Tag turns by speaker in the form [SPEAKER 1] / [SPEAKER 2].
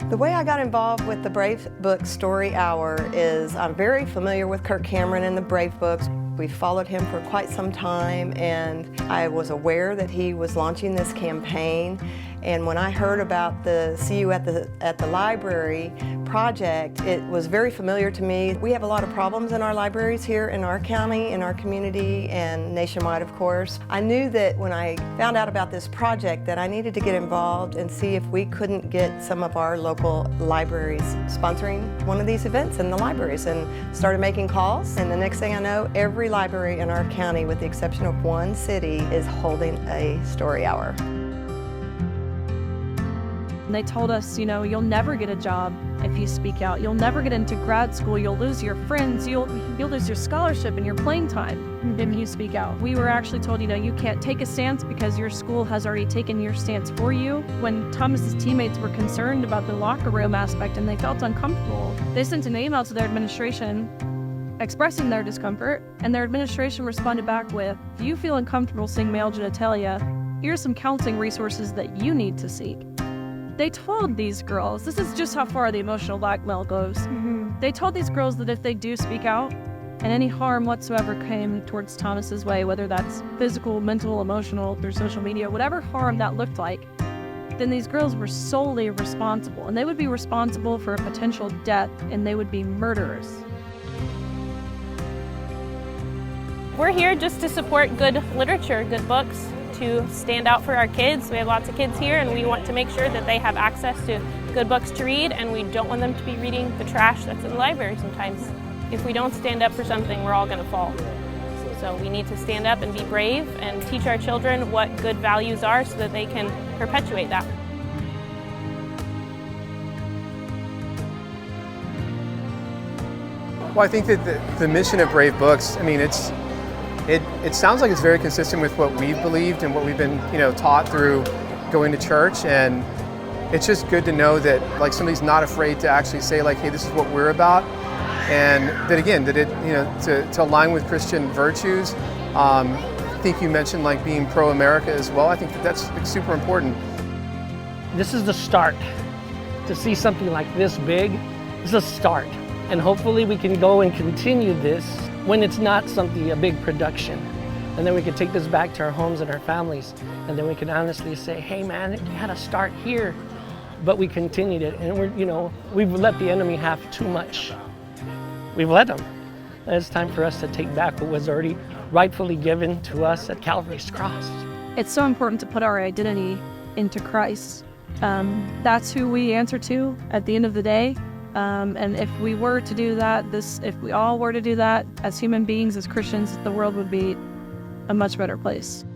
[SPEAKER 1] The way I got involved with the Brave Books Story Hour is I'm very familiar with Kirk and the Brave Books. We followed him for quite some time, and I was aware that he was launching this campaign. And when I heard about the See You at the Library project, it was very familiar to me. We have a lot of problems in our libraries here in our county, in our community, and nationwide, of course. I knew that when I found out about this project that I needed to get involved and see if we couldn't get some of our local libraries sponsoring one of these events in the libraries, and started making calls. And the next thing I know, every library in our county, with the exception of one city, is holding a story hour.
[SPEAKER 2] And they told us, you know, you'll never get a job if you speak out. You'll never get into grad school. You'll lose your friends. You'll lose your scholarship and your playing time if you speak out. We were actually told, you know, you can't take a stance because your school has already taken your stance for you. When Thomas's teammates were concerned about the locker room aspect and they felt uncomfortable, they sent an email to their administration expressing their discomfort, and their administration responded back with, if you feel uncomfortable seeing male genitalia, here's some counseling resources that you need to seek. They told these girls, this is just how far the emotional blackmail goes. They told these girls that if they do speak out, and any harm whatsoever came towards Thomas's way, whether that's physical, mental, emotional, through social media, whatever harm that looked like, then these girls were solely responsible, and they would be responsible for a potential death, and they would be murderers.
[SPEAKER 3] We're here just to support good literature, good books, to stand out for our kids. We have lots of kids here, and we want to make sure that they have access to good books to read, and we don't want them to be reading the trash that's in the library sometimes. If we don't stand up for something, we're all going to fall. So we need to stand up and be brave and teach our children what good values are so that they can perpetuate that.
[SPEAKER 4] Well, I think that the mission of Brave Books, I mean, it sounds like it's very consistent with what we've believed and what we've been, taught through going to church. And it's just good to know that, like, somebody's not afraid to actually say, like, hey, this is what we're about. And that, again, that it, to align with Christian virtues. I think you mentioned, like, being pro-America as well. I think that's super important.
[SPEAKER 5] This is the start. To see something like this big is a start. And hopefully we can go and continue this when it's not a big production. And then we can take this back to our homes and our families. And then we can honestly say, hey man, it had to start here. But we continued it, and we've let the enemy have too much. We've let him. And it's time for us to take back what was already rightfully given to us at Calvary's cross.
[SPEAKER 2] It's so important to put our identity into Christ. That's who we answer to at the end of the day. And if we were to do that, if we all were to do that as human beings, as Christians, the world would be a much better place.